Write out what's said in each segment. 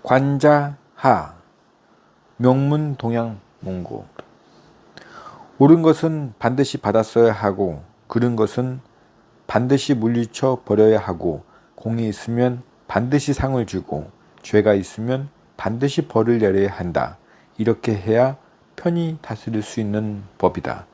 관자하, 명문 동양 문고. 옳은 것은 반드시 받았어야 하고 그른 것은 반드시 물리쳐 버려야 하고 공이 있으면 반드시 상을 주고 죄가 있으면 반드시 벌을 내려야 한다. 이렇게 해야 편히 다스릴 수 있는 법이다.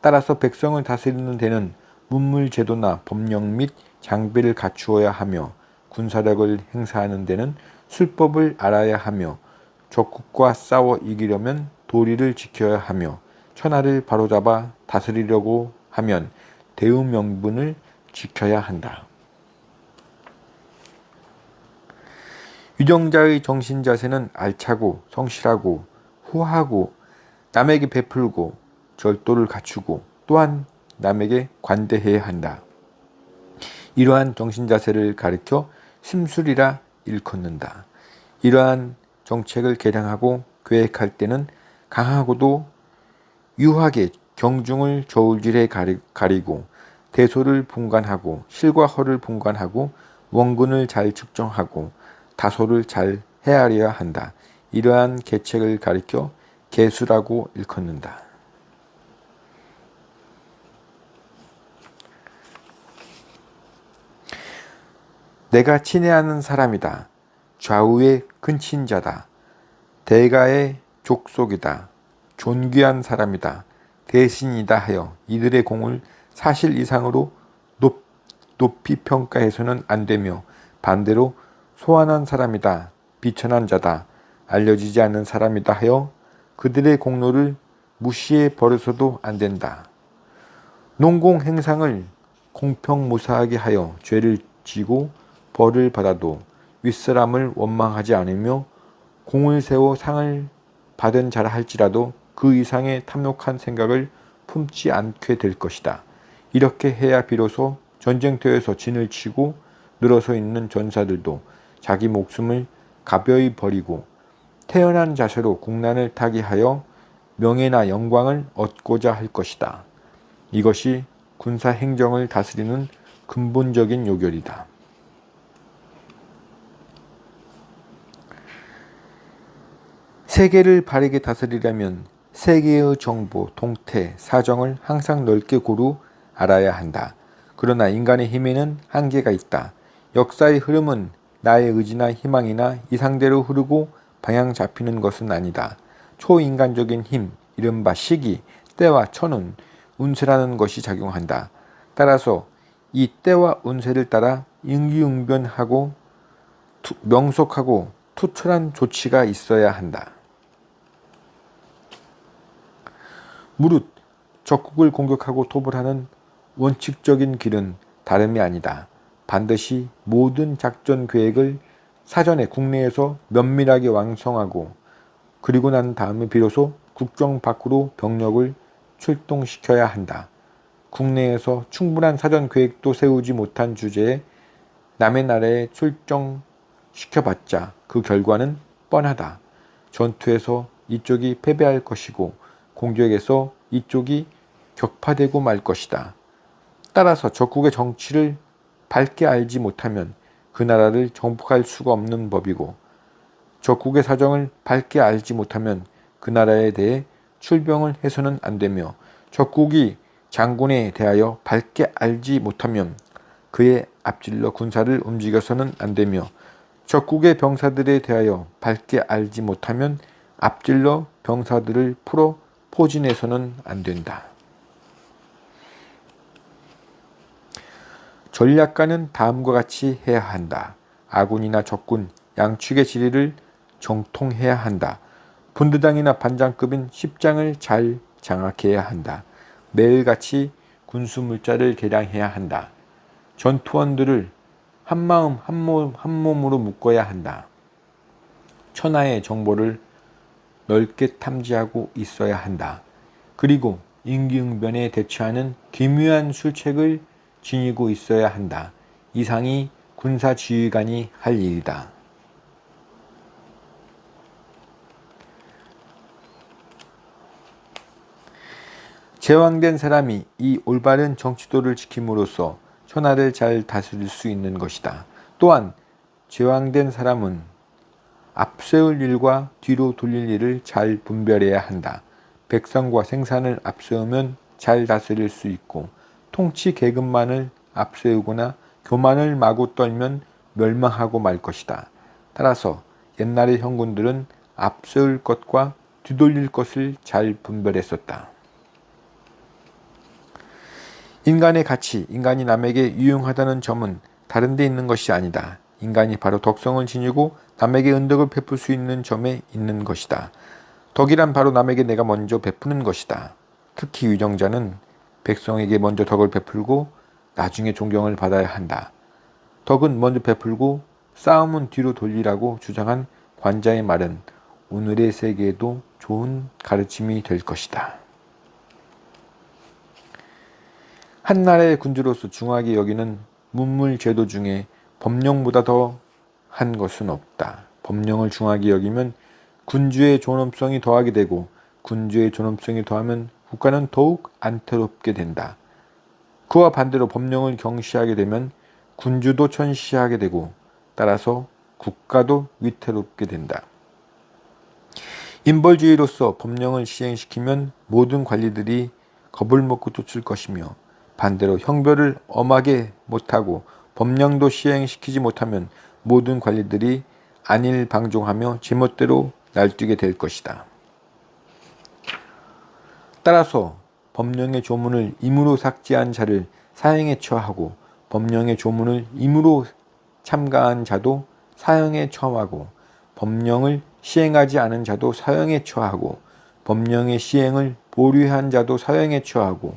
따라서 백성을 다스리는 데는 문물제도나 법령 및 장비를 갖추어야 하며 군사력을 행사하는 데는 술법을 알아야 하며 적국과 싸워 이기려면 도리를 지켜야 하며 천하를 바로잡아 다스리려고 하면 대의명분을 지켜야 한다. 유정자의 정신자세는 알차고 성실하고 후하고 남에게 베풀고 절도를 갖추고 또한 남에게 관대해야 한다. 이러한 정신자세를 가리켜 심술이라 일컫는다. 이러한 정책을 개량하고 계획할 때는 강하고도 유하게 경중을 저울질해 가리고 대소를 분간하고 실과 허를 분간하고 원근을 잘 측정하고 다소를 잘 헤아려야 한다. 이러한 계책을 가리켜 계수라고 일컫는다. 내가 친애하는 사람이다. 좌우의 근친자다. 대가의 족속이다. 존귀한 사람이다. 대신이다 하여 이들의 공을 사실 이상으로 높이 평가해서는 안 되며 반대로 소환한 사람이다. 비천한 자다. 알려지지 않는 사람이다 하여 그들의 공로를 무시해 버려서도 안 된다. 농공 행상을 공평무사하게 하여 죄를 지고 벌을 받아도 윗사람을 원망하지 않으며 공을 세워 상을 받은 자라 할지라도 그 이상의 탐욕한 생각을 품지 않게 될 것이다. 이렇게 해야 비로소 전쟁터에서 진을 치고 늘어서 있는 전사들도 자기 목숨을 가벼이 버리고 태연한 자세로 국난을 타개하여 명예나 영광을 얻고자 할 것이다. 이것이 군사 행정을 다스리는 근본적인 요결이다. 세계를 바르게 다스리려면 세계의 정보, 동태, 사정을 항상 넓게 고루 알아야 한다. 그러나 인간의 힘에는 한계가 있다. 역사의 흐름은 나의 의지나 희망이나 이상대로 흐르고 방향 잡히는 것은 아니다. 초인간적인 힘, 이른바 시기, 때와 천운, 운세라는 것이 작용한다. 따라서 이 때와 운세를 따라 임기응변하고 명석하고 투철한 조치가 있어야 한다. 무릇 적국을 공격하고 토벌하는 원칙적인 길은 다름이 아니다. 반드시 모든 작전 계획을 사전에 국내에서 면밀하게 완성하고 그리고 난 다음에 비로소 국정 밖으로 병력을 출동시켜야 한다. 국내에서 충분한 사전 계획도 세우지 못한 주제에 남의 나라에 출정시켜봤자 그 결과는 뻔하다. 전투에서 이쪽이 패배할 것이고 공격에서 이쪽이 격파되고 말 것이다. 따라서 적국의 정치를 밝게 알지 못하면 그 나라를 정복할 수가 없는 법이고 적국의 사정을 밝게 알지 못하면 그 나라에 대해 출병을 해서는 안 되며 적국이 장군에 대하여 밝게 알지 못하면 그의 앞질러 군사를 움직여서는 안 되며 적국의 병사들에 대하여 밝게 알지 못하면 앞질러 병사들을 풀어 포진해서는 안 된다. 전략가는 다음과 같이 해야 한다. 아군이나 적군 양측의 지리를 정통해야 한다. 분대장이나 반장급인 10장을 잘 장악해야 한다. 매일같이 군수물자를 개량해야 한다. 전투원들을 한마음 한몸으로 묶어야 한다. 천하의 정보를 넓게 탐지하고 있어야 한다. 그리고 임기응변에 대처하는 기묘한 술책을 지니고 있어야 한다. 이상이 군사지휘관이 할 일이다. 제왕된 사람이 이 올바른 정치도를 지킴으로써 천하를 잘 다스릴 수 있는 것이다. 또한 제왕된 사람은 앞세울 일과 뒤로 돌릴 일을 잘 분별해야 한다. 백성과 생산을 앞세우면 잘 다스릴 수 있고 통치 계급만을 앞세우거나 교만을 마구 떨면 멸망하고 말 것이다. 따라서 옛날의 형군들은 앞세울 것과 뒤돌릴 것을 잘 분별했었다. 인간의 가치, 인간이 남에게 유용하다는 점은 다른 데 있는 것이 아니다. 인간이 바로 덕성을 지니고 남에게 은덕을 베풀 수 있는 점에 있는 것이다. 덕이란 바로 남에게 내가 먼저 베푸는 것이다. 특히 위정자는 백성에게 먼저 덕을 베풀고 나중에 존경을 받아야 한다. 덕은 먼저 베풀고 싸움은 뒤로 돌리라고 주장한 관자의 말은 오늘의 세계에도 좋은 가르침이 될 것이다. 한 나라의 군주로서 중하게 여기는 문물 제도 중에 법령보다 더 한 것은 없다. 법령을 중하게 여기면 군주의 존엄성이 더하게 되고 군주의 존엄성이 더하면 국가는 더욱 안타롭게 된다. 그와 반대로 법령을 경시하게 되면 군주도 천시하게 되고 따라서 국가도 위태롭게 된다. 인벌주의로서 법령을 시행시키면 모든 관리들이 겁을 먹고 쫓을 것이며 반대로 형벌을 엄하게 못하고 법령도 시행시키지 못하면 모든 관리들이 안일방종하며 제멋대로 날뛰게 될 것이다. 따라서 법령의 조문을 임의로 삭제한 자를 사형에 처하고 법령의 조문을 임의로 참가한 자도 사형에 처하고 법령을 시행하지 않은 자도 사형에 처하고 법령의 시행을 보류한 자도 사형에 처하고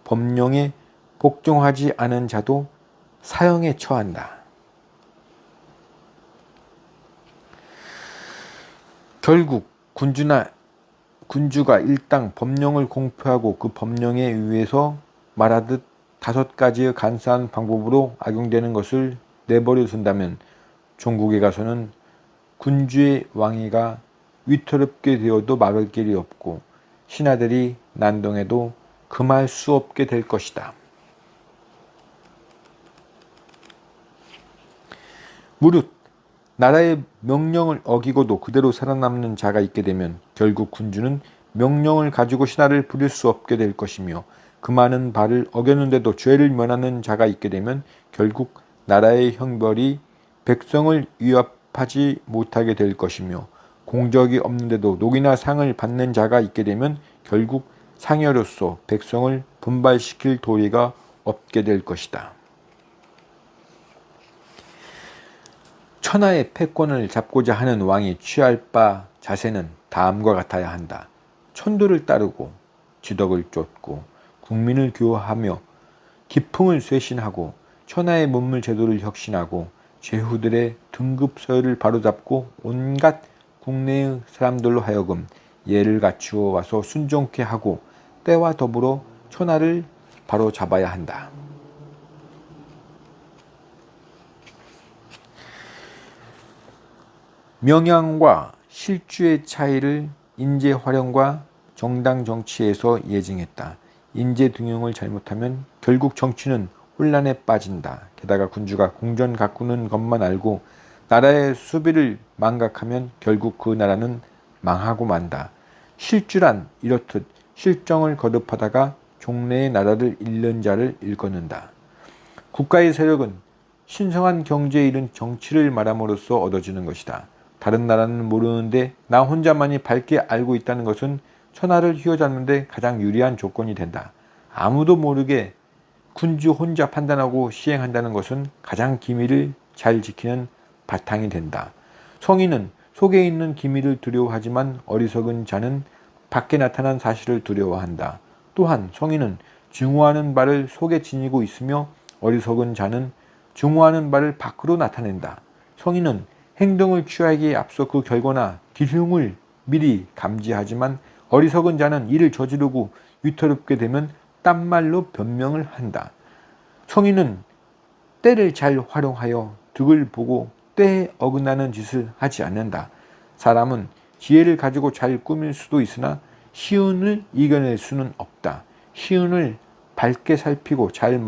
법령에 복종하지 않은 자도 사형에 처한다. 결국 군주가 일당 법령을 공표하고 그 법령에 의해서 말하듯 5가지의 간사한 방법으로 악용되는 것을 내버려 둔다면 종국에 가서는 군주의 왕위가 위태롭게 되어도 막을 길이 없고 신하들이 난동해도 금할 수 없게 될 것이다. 무릇 나라의 명령을 어기고도 그대로 살아남는 자가 있게 되면 결국 군주는 명령을 가지고 신하를 부릴 수 없게 될 것이며 그 많은 바를 어겼는데도 죄를 면하는 자가 있게 되면 결국 나라의 형벌이 백성을 위협하지 못하게 될 것이며 공적이 없는데도 녹이나 상을 받는 자가 있게 되면 결국 상여로서 백성을 분발시킬 도리가 없게 될 것이다. 천하의 패권을 잡고자 하는 왕이 취할 바 자세는 다음과 같아야 한다. 천도를 따르고 지덕을 쫓고 국민을 교화하며 기풍을 쇄신하고 천하의 문물 제도를 혁신하고 제후들의 등급 서열을 바로잡고 온갖 국내의 사람들로 하여금 예를 갖추어 와서 순종케 하고 때와 더불어 천하를 바로잡아야 한다. 명양과 실주의 차이를 인재 활용과 정당 정치에서 예증했다. 인재 등용을 잘못하면 결국 정치는 혼란에 빠진다. 게다가 군주가 궁전 가꾸는 것만 알고 나라의 수비를 망각하면 결국 그 나라는 망하고 만다. 실주란 이렇듯 실정을 거듭하다가 종래의 나라를 잃는 자를 일컫는다. 국가의 세력은 신성한 경제에 이른 정치를 말함으로써 얻어지는 것이다. 다른 나라는 모르는데 나 혼자만이 밝게 알고 있다는 것은 천하를 휘어잡는 데 가장 유리한 조건이 된다. 아무도 모르게 군주 혼자 판단하고 시행한다는 것은 가장 기밀을 잘 지키는 바탕이 된다. 성인은 속에 있는 기밀을 두려워하지만 어리석은 자는 밖에 나타난 사실을 두려워한다. 또한 성인은 증오하는 바를 속에 지니고 있으며 어리석은 자는 증오하는 바를 밖으로 나타낸다. 성인은 행동을 취하기에 앞서 그 결과나 기흉을 미리 감지하지만 어리석은 자는 이를 저지르고 위태롭게 되면 딴 말로 변명을 한다. 성인은 때를 잘 활용하여 득을 보고 때에 어긋나는 짓을 하지 않는다. 사람은 지혜를 가지고 잘 꾸밀 수도 있으나 시운을 이겨낼 수는 없다. 시운을 밝게 살피고 잘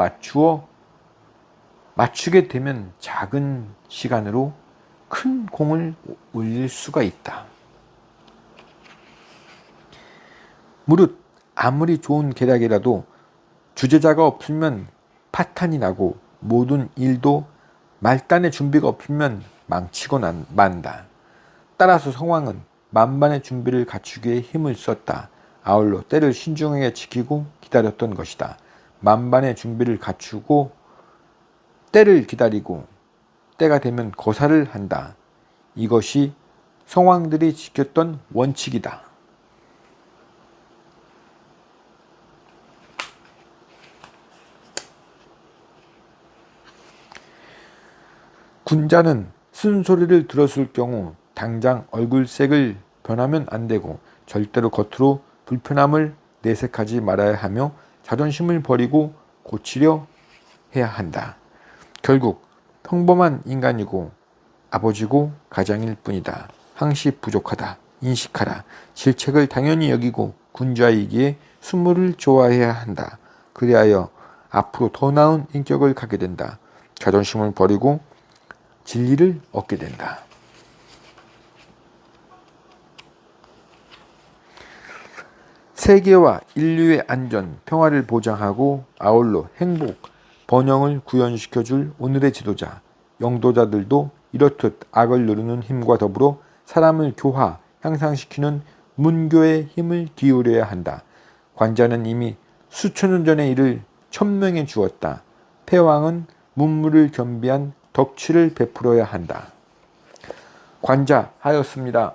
맞추게 되면 작은 시간으로 큰 공을 올릴 수가 있다. 무릇 아무리 좋은 계략이라도 주제자가 없으면 파탄이 나고 모든 일도 말단의 준비가 없으면 망치고 만다. 따라서 성왕은 만반의 준비를 갖추기에 힘을 썼다. 아울러 때를 신중하게 지키고 기다렸던 것이다. 만반의 준비를 갖추고 때를 기다리고 때가 되면 거사를 한다. 이것이 성왕들이 지켰던 원칙이다. 군자는 쓴소리를 들었을 경우 당장 얼굴색을 변하면 안 되고 절대로 겉으로 불편함을 내색하지 말아야 하며 자존심을 버리고 고치려 해야 한다. 결국 평범한 인간이고 아버지고 가장일 뿐이다. 항시 부족하다. 인식하라. 질책을 당연히 여기고 군자이기에 수모를 좋아해야 한다. 그리하여 앞으로 더 나은 인격을 갖게 된다. 자존심을 버리고 진리를 얻게 된다. 세계와 인류의 안전, 평화를 보장하고 아울러 행복, 번영을 구현시켜줄 오늘의 지도자, 영도자들도 이렇듯 악을 누르는 힘과 더불어 사람을 교화, 향상시키는 문교의 힘을 기울여야 한다. 관자는 이미 수천 년 전의 일을 천명해 주었다. 패왕은 문무를 겸비한 덕치를 베풀어야 한다. 관자하였습니다.